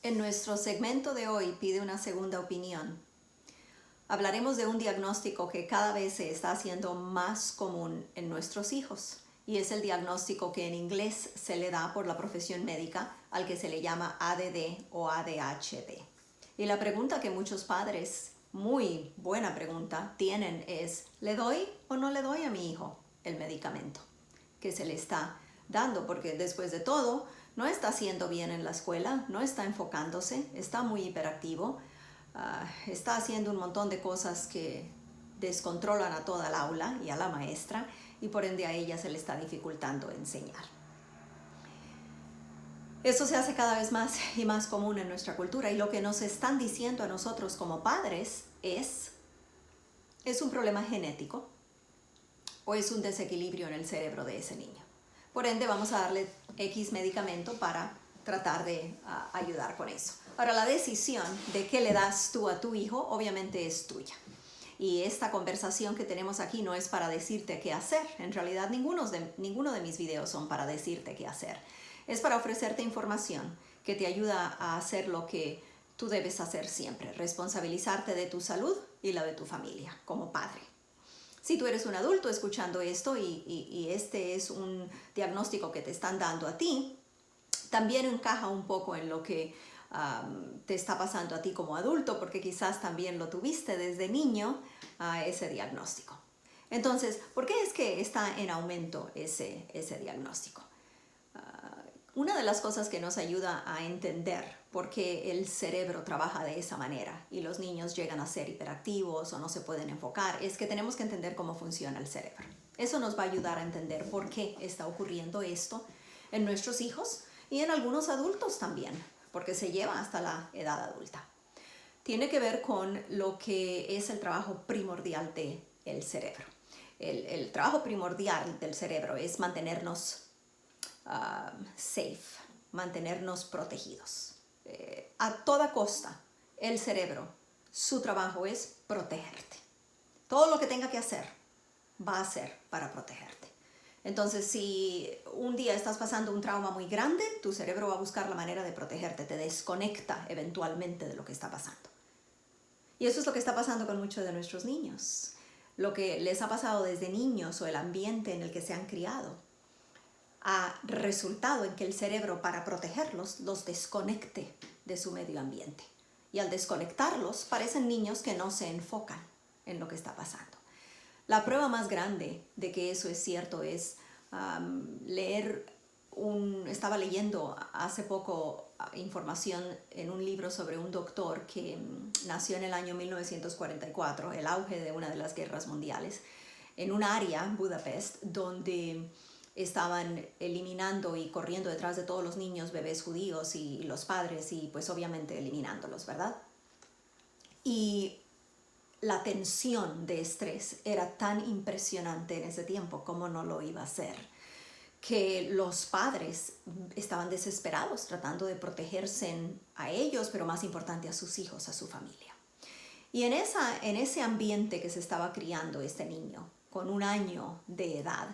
En nuestro segmento de hoy, Pide una segunda opinión, hablaremos de un diagnóstico que cada vez se está haciendo más común en nuestros hijos, y es el diagnóstico que en inglés se le da por la profesión médica al que se le llama ADD o ADHD. Y la pregunta que muchos padres, muy buena pregunta, tienen es: ¿le doy o no le doy a mi hijo el medicamento que se le está dando? Porque después de todo, no está haciendo bien en la escuela, no está enfocándose, está muy hiperactivo, está haciendo un montón de cosas que descontrolan a toda el aula y a la maestra, y por ende a ella se le está dificultando enseñar. Eso se hace cada vez más y más común en nuestra cultura, y lo que nos están diciendo a nosotros como padres es un problema genético o es un desequilibrio en el cerebro de ese niño. Por ende vamos a darle X medicamento para tratar de ayudar con eso. Ahora, la decisión de qué le das tú a tu hijo obviamente es tuya. Y esta conversación que tenemos aquí no es para decirte qué hacer. En realidad ninguno de mis videos son para decirte qué hacer. Es para ofrecerte información que te ayuda a hacer lo que tú debes hacer siempre: responsabilizarte de tu salud y la de tu familia como padre. Si tú eres un adulto escuchando esto y este es un diagnóstico que te están dando a ti, también encaja un poco en lo que te está pasando a ti como adulto, porque quizás también lo tuviste desde niño, ese diagnóstico. Entonces, ¿por qué es que está en aumento ese diagnóstico? Una de las cosas que nos ayuda a entender por qué el cerebro trabaja de esa manera y los niños llegan a ser hiperactivos o no se pueden enfocar es que tenemos que entender cómo funciona el cerebro. Eso nos va a ayudar a entender por qué está ocurriendo esto en nuestros hijos y en algunos adultos también, porque se lleva hasta la edad adulta. Tiene que ver con lo que es el trabajo primordial del cerebro. El trabajo primordial del cerebro es mantenernos safe, mantenernos protegidos. A toda costa, el cerebro, su trabajo es protegerte. Todo lo que tenga que hacer, va a ser para protegerte. Entonces, si un día estás pasando un trauma muy grande, tu cerebro va a buscar la manera de protegerte, te desconecta eventualmente de lo que está pasando. Y eso es lo que está pasando con muchos de nuestros niños. Lo que les ha pasado desde niños o el ambiente en el que se han criado ha resultado en que el cerebro, para protegerlos, los desconecte de su medio ambiente. Y al desconectarlos, parecen niños que no se enfocan en lo que está pasando. La prueba más grande de que eso es cierto es estaba leyendo hace poco información en un libro sobre un doctor que nació en el año 1944, el auge de una de las guerras mundiales, en un área, Budapest, donde estaban eliminando y corriendo detrás de todos los niños, bebés judíos y los padres, y pues obviamente eliminándolos, ¿verdad? Y la tensión de estrés era tan impresionante en ese tiempo, como no lo iba a ser, que los padres estaban desesperados tratando de protegerse a ellos, pero más importante a sus hijos, a su familia. Y en ese ambiente que se estaba criando este niño, con 1 año de edad,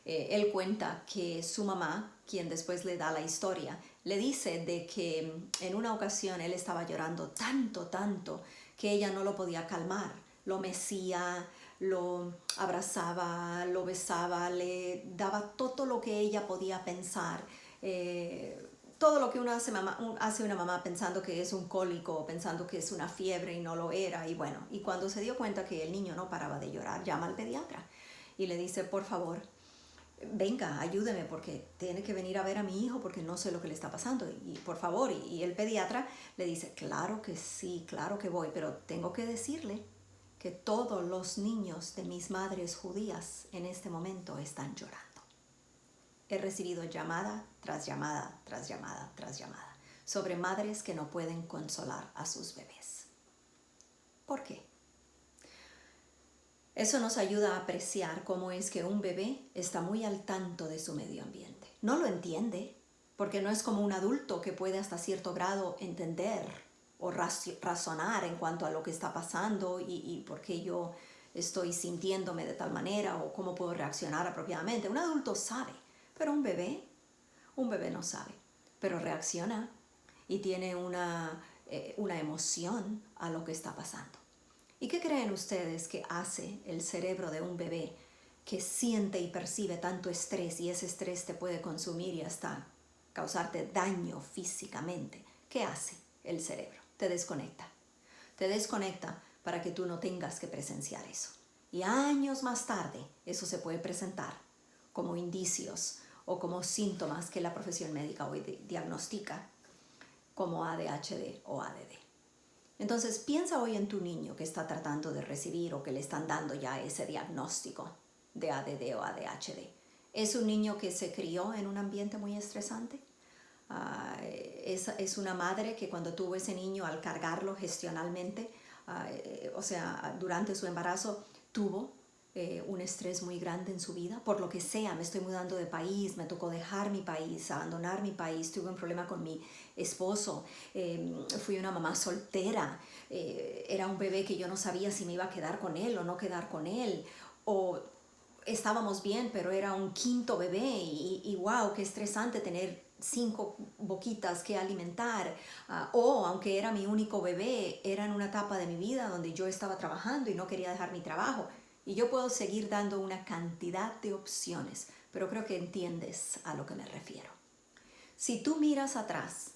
él cuenta que su mamá, quien después le da la historia, le dice de que en una ocasión él estaba llorando tanto, que ella no lo podía calmar. Lo mecía, lo abrazaba, lo besaba, le daba todo lo que ella podía pensar. Todo lo que hace una mamá pensando que es un cólico, pensando que es una fiebre y no lo era. Y bueno, y cuando se dio cuenta que el niño no paraba de llorar, llama al pediatra y le dice: por favor, venga, ayúdeme, porque tiene que venir a ver a mi hijo porque no sé lo que le está pasando, y por favor. Y el pediatra le dice: claro que sí, claro que voy, pero tengo que decirle que todos los niños de mis madres judías en este momento están llorando. He recibido llamada tras llamada, tras llamada, tras llamada, sobre madres que no pueden consolar a sus bebés. ¿Por qué? Eso nos ayuda a apreciar cómo es que un bebé está muy al tanto de su medio ambiente. No lo entiende, porque no es como un adulto que puede hasta cierto grado entender o razonar en cuanto a lo que está pasando y por qué yo estoy sintiéndome de tal manera o cómo puedo reaccionar apropiadamente. Un adulto sabe, pero un bebé no sabe, pero reacciona. y tiene una emoción a lo que está pasando. ¿Y qué creen ustedes que hace el cerebro de un bebé que siente y percibe tanto estrés y ese estrés te puede consumir y hasta causarte daño físicamente? ¿Qué hace el cerebro? Te desconecta. Te desconecta para que tú no tengas que presenciar eso. Y años más tarde eso se puede presentar como indicios o como síntomas que la profesión médica hoy diagnostica como ADHD o ADD. Entonces piensa hoy en tu niño que está tratando de recibir o que le están dando ya ese diagnóstico de ADD o ADHD. ¿Es un niño que se crió en un ambiente muy estresante? Es una madre que cuando tuvo ese niño al cargarlo gestionalmente, durante su embarazo, tuvo un estrés muy grande en su vida, por lo que sea, me estoy mudando de país, me tocó dejar mi país, abandonar mi país, tuve un problema con mi esposo, fui una mamá soltera, era un bebé que yo no sabía si me iba a quedar con él o no quedar con él, o estábamos bien, pero era un quinto bebé y wow, qué estresante tener 5 boquitas que alimentar, o aunque era mi único bebé, era en una etapa de mi vida donde yo estaba trabajando y no quería dejar mi trabajo. Y yo puedo seguir dando una cantidad de opciones, pero creo que entiendes a lo que me refiero. Si tú miras atrás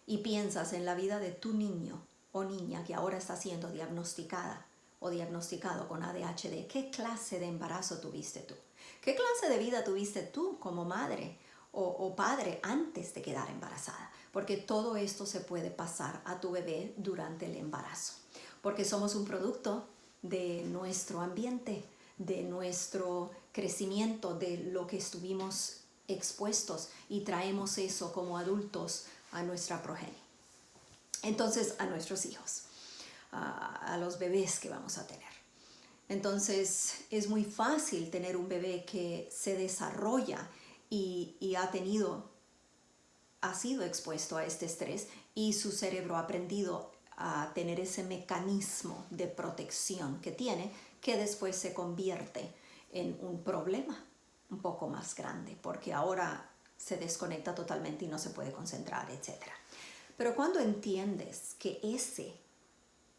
y piensas en la vida de tu niño o niña que ahora está siendo diagnosticada o diagnosticado con ADHD, ¿qué clase de embarazo tuviste tú? ¿Qué clase de vida tuviste tú como madre o padre antes de quedar embarazada? Porque todo esto se puede pasar a tu bebé durante el embarazo, porque somos un producto de nuestro ambiente, de nuestro crecimiento, de lo que estuvimos expuestos y traemos eso como adultos a nuestra progenie. Entonces, a nuestros hijos, a los bebés que vamos a tener. Entonces, es muy fácil tener un bebé que se desarrolla y ha sido expuesto a este estrés y su cerebro ha aprendido a tener ese mecanismo de protección que tiene, que después se convierte en un problema un poco más grande, porque ahora se desconecta totalmente y no se puede concentrar, etc. Pero cuando entiendes que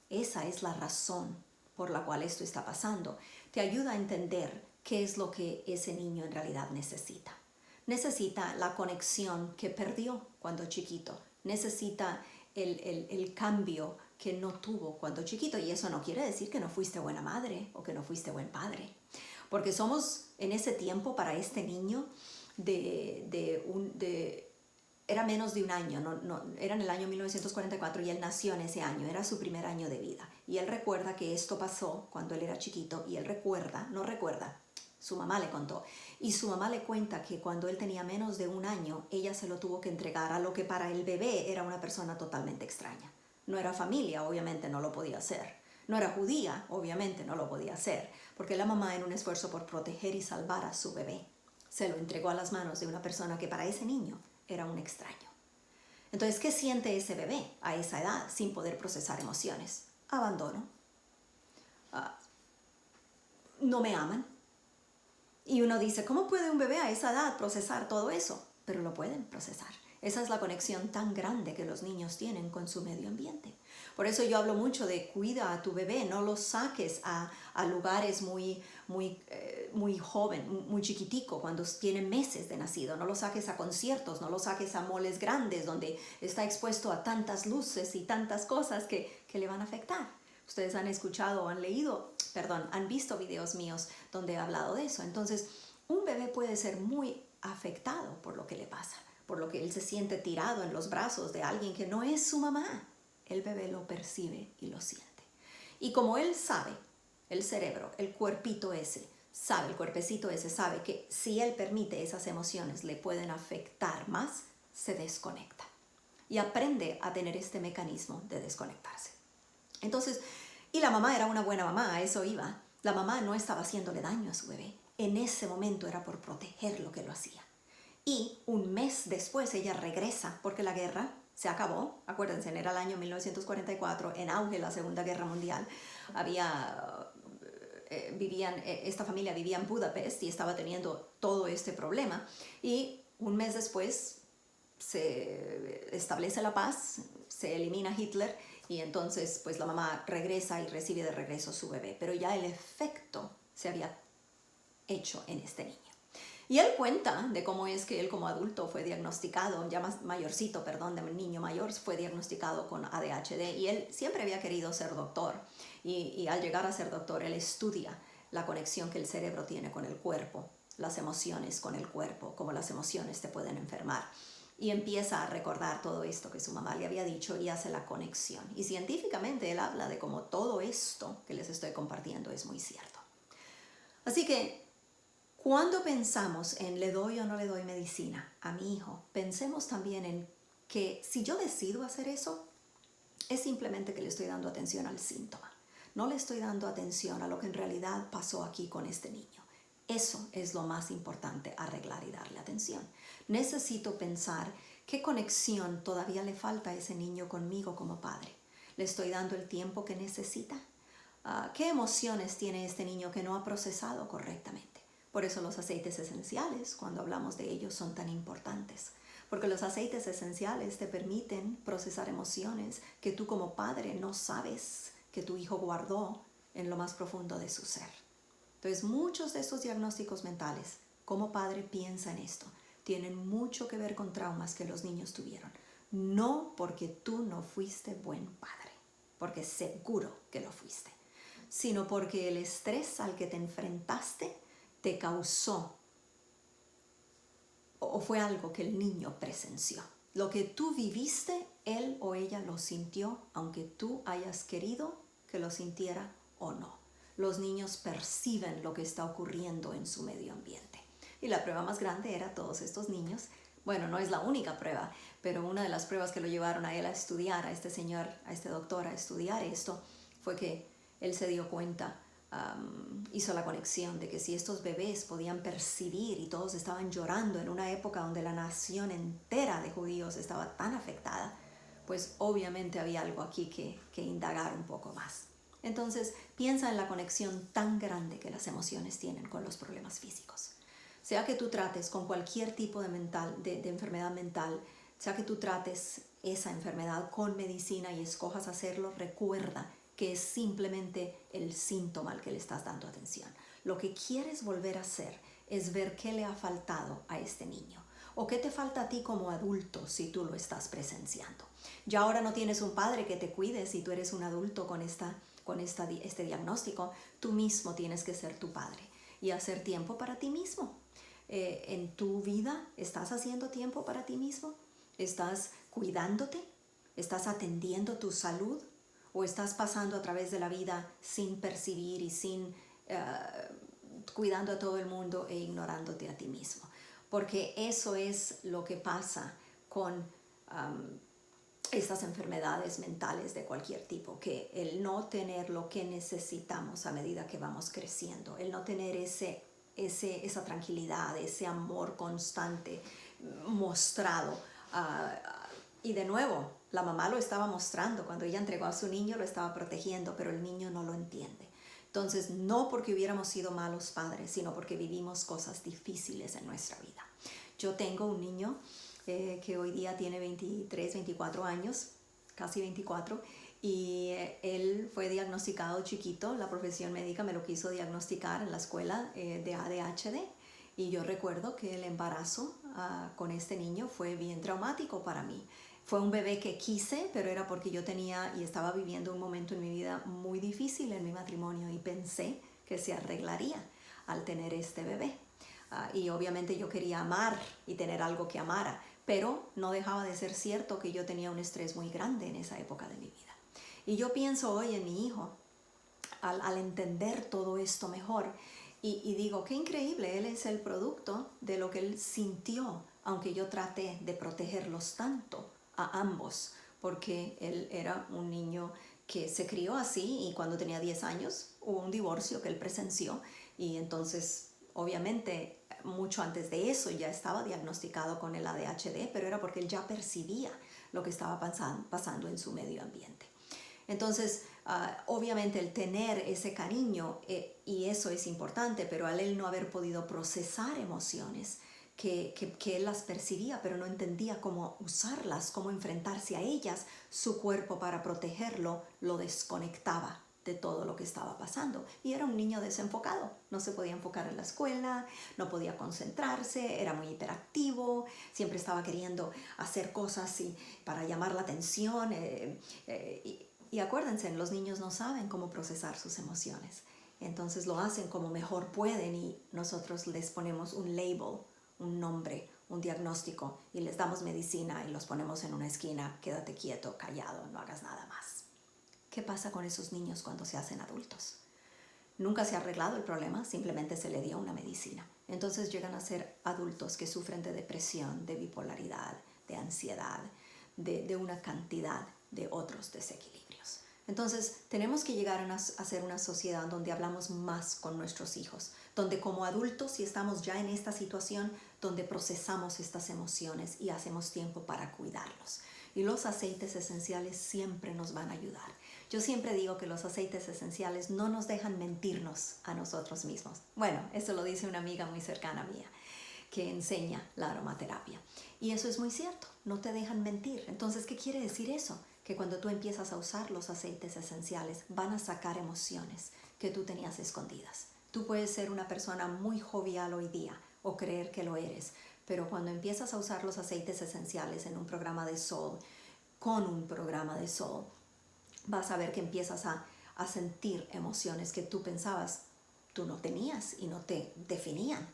esa es la razón por la cual esto está pasando, te ayuda a entender qué es lo que ese niño en realidad necesita. Necesita la conexión que perdió cuando chiquito, necesita el cambio que no tuvo cuando chiquito, y eso no quiere decir que no fuiste buena madre o que no fuiste buen padre, porque somos en ese tiempo para este niño era menos de un año, era en el año 1944 y él nació en ese año, era su primer año de vida. Y él recuerda que esto pasó cuando él era chiquito y él su mamá le contó. Y su mamá le cuenta que cuando él tenía menos de un año, ella se lo tuvo que entregar a lo que para el bebé era una persona totalmente extraña. No era familia, obviamente no lo podía hacer. No era judía, obviamente no lo podía hacer, porque la mamá, en un esfuerzo por proteger y salvar a su bebé, se lo entregó a las manos de una persona que para ese niño era un extraño. Entonces, ¿qué siente ese bebé a esa edad sin poder procesar emociones? Abandono. No me aman. Y uno dice, ¿cómo puede un bebé a esa edad procesar todo eso? Pero lo pueden procesar. Esa es la conexión tan grande que los niños tienen con su medio ambiente. Por eso yo hablo mucho de cuida a tu bebé, no lo saques a lugares muy joven, muy chiquitico, cuando tiene meses de nacido. No lo saques a conciertos, no lo saques a moles grandes donde está expuesto a tantas luces y tantas cosas que le van a afectar. Ustedes han escuchado o han visto videos míos donde he hablado de eso. Entonces, un bebé puede ser muy afectado por lo que le pasa, por lo que él se siente tirado en los brazos de alguien que no es su mamá. El bebé lo percibe y lo siente. Y como él sabe, el cerebro, el cuerpecito ese sabe que si él permite esas emociones le pueden afectar más, se desconecta. Y aprende a tener este mecanismo de desconectarse. Entonces, y la mamá era una buena mamá, a eso iba. La mamá no estaba haciéndole daño a su bebé. En ese momento era por proteger lo que lo hacía. Y un mes después ella regresa porque la guerra se acabó. Acuérdense, era el año 1944, en auge la Segunda Guerra Mundial. Esta familia vivía en Budapest y estaba teniendo todo este problema. Y un mes después se establece la paz, se elimina Hitler y entonces pues la mamá regresa y recibe de regreso su bebé. Pero ya el efecto se había hecho en este niño. Y él cuenta de cómo es que él como adulto fue diagnosticado, ya más mayorcito, perdón, de niño mayor, fue diagnosticado con ADHD y él siempre había querido ser doctor. Y al llegar a ser doctor, él estudia la conexión que el cerebro tiene con el cuerpo, las emociones con el cuerpo, cómo las emociones te pueden enfermar. Y empieza a recordar todo esto que su mamá le había dicho y hace la conexión. Y científicamente él habla de cómo todo esto que les estoy compartiendo es muy cierto. Así que cuando pensamos en le doy o no le doy medicina a mi hijo, pensemos también en que si yo decido hacer eso, es simplemente que le estoy dando atención al síntoma. No le estoy dando atención a lo que en realidad pasó aquí con este niño. Eso es lo más importante, arreglar y darle atención. Necesito pensar qué conexión todavía le falta a ese niño conmigo como padre. ¿Le estoy dando el tiempo que necesita? ¿Qué emociones tiene este niño que no ha procesado correctamente? Por eso los aceites esenciales, cuando hablamos de ellos, son tan importantes. Porque los aceites esenciales te permiten procesar emociones que tú como padre no sabes que tu hijo guardó en lo más profundo de su ser. Entonces, muchos de estos diagnósticos mentales, como padre piensa en esto, tienen mucho que ver con traumas que los niños tuvieron. No porque tú no fuiste buen padre, porque seguro que lo fuiste, sino porque el estrés al que te enfrentaste te causó o fue algo que el niño presenció. Lo que tú viviste, él o ella lo sintió, aunque tú hayas querido que lo sintiera o no. Los niños perciben lo que está ocurriendo en su medio ambiente. Y la prueba más grande era todos estos niños. Bueno, no es la única prueba, pero una de las pruebas que lo llevaron a él a estudiar, a este señor, a este doctor a estudiar esto, fue que él se dio cuenta, hizo la conexión de que si estos bebés podían percibir y todos estaban llorando en una época donde la nación entera de judíos estaba tan afectada, pues obviamente había algo aquí que indagar un poco más. Entonces piensa en la conexión tan grande que las emociones tienen con los problemas físicos. Sea que tú trates con cualquier tipo de enfermedad mental, sea que tú trates esa enfermedad con medicina y escojas hacerlo, recuerda que es simplemente el síntoma al que le estás dando atención. Lo que quieres volver a hacer es ver qué le ha faltado a este niño o qué te falta a ti como adulto si tú lo estás presenciando. Ya ahora no tienes un padre que te cuide si tú eres un adulto con este diagnóstico. Tú mismo tienes que ser tu padre y hacer tiempo para ti mismo. En tu vida, ¿estás haciendo tiempo para ti mismo? ¿Estás cuidándote? ¿Estás atendiendo tu salud? ¿O estás pasando a través de la vida sin percibir y sin cuidando a todo el mundo e ignorándote a ti mismo? Porque eso es lo que pasa con estas enfermedades mentales de cualquier tipo, que el no tener lo que necesitamos a medida que vamos creciendo, el no tener esa tranquilidad, ese amor constante mostrado. Y de nuevo, la mamá lo estaba mostrando, cuando ella entregó a su niño lo estaba protegiendo, pero el niño no lo entiende. Entonces, no porque hubiéramos sido malos padres, sino porque vivimos cosas difíciles en nuestra vida. Yo tengo un niño que hoy día tiene 23, 24 años, casi 24, y él fue diagnosticado chiquito. La profesión médica me lo quiso diagnosticar en la escuela de ADHD, y yo recuerdo que el embarazo con este niño fue bien traumático para mí. Fue un bebé que quise, pero era porque yo tenía y estaba viviendo un momento en mi vida muy difícil en mi matrimonio y pensé que se arreglaría al tener este bebé. Y obviamente yo quería amar y tener algo que amara, pero no dejaba de ser cierto que yo tenía un estrés muy grande en esa época de mi vida. Y yo pienso hoy en mi hijo, al entender todo esto mejor, y digo, qué increíble, él es el producto de lo que él sintió, aunque yo traté de protegerlos tanto a ambos, porque él era un niño que se crió así y cuando tenía 10 años hubo un divorcio que él presenció y entonces obviamente mucho antes de eso ya estaba diagnosticado con el ADHD, pero era porque él ya percibía lo que estaba pasando en su medio ambiente. Entonces, obviamente el tener ese cariño, y eso es importante, pero al él no haber podido procesar emociones que él las percibía, pero no entendía cómo usarlas, cómo enfrentarse a ellas. Su cuerpo, para protegerlo, lo desconectaba de todo lo que estaba pasando. Y era un niño desenfocado, no se podía enfocar en la escuela, no podía concentrarse, era muy hiperactivo, siempre estaba queriendo hacer cosas para llamar la atención. Y acuérdense, los niños no saben cómo procesar sus emociones. Entonces lo hacen como mejor pueden y nosotros les ponemos un label, un nombre, un diagnóstico y les damos medicina y los ponemos en una esquina. Quédate quieto, callado, no hagas nada más. ¿Qué pasa con esos niños cuando se hacen adultos? Nunca se ha arreglado el problema, simplemente se le dio una medicina. Entonces llegan a ser adultos que sufren de depresión, de bipolaridad, de ansiedad, de una cantidad de otros desequilibrios. Entonces tenemos que llegar a ser una sociedad donde hablamos más con nuestros hijos, donde como adultos, si estamos ya en esta situación, donde procesamos estas emociones y hacemos tiempo para cuidarlos. Y los aceites esenciales siempre nos van a ayudar. Yo siempre digo que los aceites esenciales no nos dejan mentirnos a nosotros mismos. Bueno, eso lo dice una amiga muy cercana mía que enseña la aromaterapia. Y eso es muy cierto, no te dejan mentir. Entonces, ¿qué quiere decir eso? Que cuando tú empiezas a usar los aceites esenciales, van a sacar emociones que tú tenías escondidas. Tú puedes ser una persona muy jovial hoy día o creer que lo eres, pero cuando empiezas a usar los aceites esenciales en un programa de Soul, con un programa de Soul, vas a ver que empiezas a sentir emociones que tú pensabas tú no tenías y no te definían.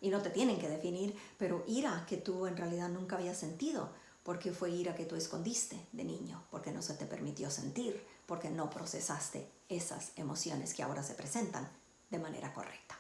Y no te tienen que definir, pero ira que tú en realidad nunca habías sentido, porque fue ira que tú escondiste de niño, porque no se te permitió sentir, porque no procesaste esas emociones que ahora se presentan de manera correcta.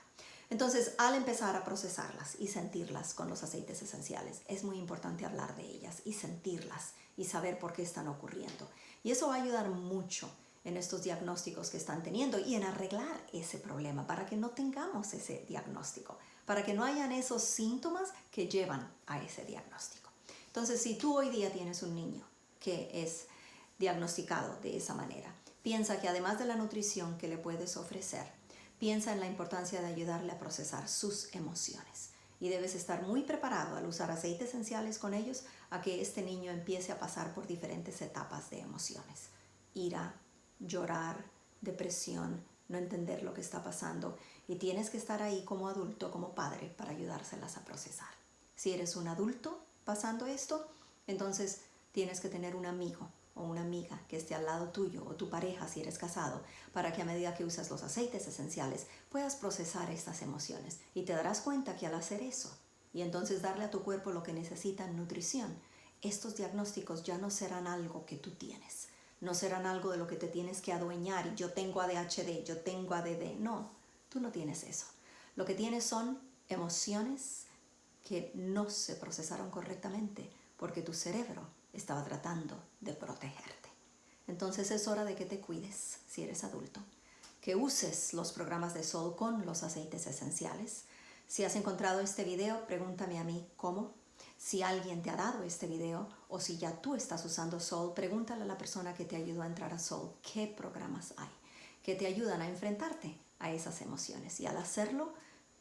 Entonces, al empezar a procesarlas y sentirlas con los aceites esenciales, es muy importante hablar de ellas y sentirlas y saber por qué están ocurriendo. Y eso va a ayudar mucho en estos diagnósticos que están teniendo y en arreglar ese problema para que no tengamos ese diagnóstico, para que no hayan esos síntomas que llevan a ese diagnóstico. Entonces, si tú hoy día tienes un niño que es diagnosticado de esa manera, piensa que además de la nutrición que le puedes ofrecer, piensa en la importancia de ayudarle a procesar sus emociones. Y debes estar muy preparado al usar aceites esenciales con ellos a que este niño empiece a pasar por diferentes etapas de emociones. Ira, llorar, depresión, no entender lo que está pasando. Y tienes que estar ahí como adulto, como padre, para ayudárselas a procesar. Si eres un adulto pasando esto, entonces tienes que tener un amigo o una amiga que esté al lado tuyo, o tu pareja si eres casado, para que a medida que usas los aceites esenciales puedas procesar estas emociones. Y te darás cuenta que al hacer eso, y entonces darle a tu cuerpo lo que necesita en nutrición, estos diagnósticos ya no serán algo que tú tienes, no serán algo de lo que te tienes que adueñar, y yo tengo ADHD, yo tengo ADD, no, tú no tienes eso. Lo que tienes son emociones que no se procesaron correctamente porque tu cerebro estaba tratando de protegerte. Entonces es hora de que te cuides si eres adulto, que uses los programas de Soul con los aceites esenciales. Si has encontrado este video, pregúntame a mí cómo. Si alguien te ha dado este video o si ya tú estás usando Soul, pregúntale a la persona que te ayudó a entrar a Soul qué programas hay que te ayudan a enfrentarte a esas emociones. Y al hacerlo,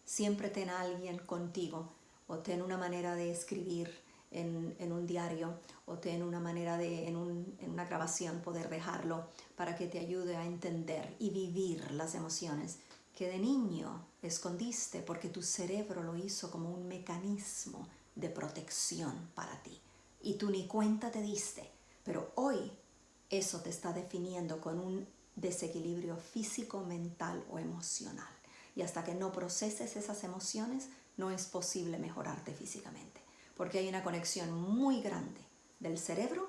siempre ten a alguien contigo, o ten una manera de escribir en un diario, o ten una manera de en una grabación poder dejarlo para que te ayude a entender y vivir las emociones que de niño escondiste porque tu cerebro lo hizo como un mecanismo de protección para ti y tú ni cuenta te diste, pero hoy eso te está definiendo con un desequilibrio físico, mental o emocional, y hasta que no proceses esas emociones no es posible mejorarte físicamente, porque hay una conexión muy grande del cerebro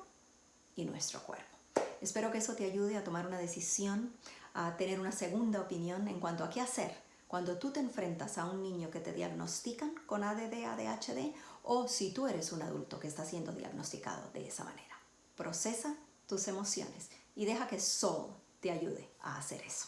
y nuestro cuerpo. Espero que eso te ayude a tomar una decisión, a tener una segunda opinión en cuanto a qué hacer cuando tú te enfrentas a un niño que te diagnostican con ADD, ADHD, o si tú eres un adulto que está siendo diagnosticado de esa manera. Procesa tus emociones y deja que Soul te ayude a hacer eso.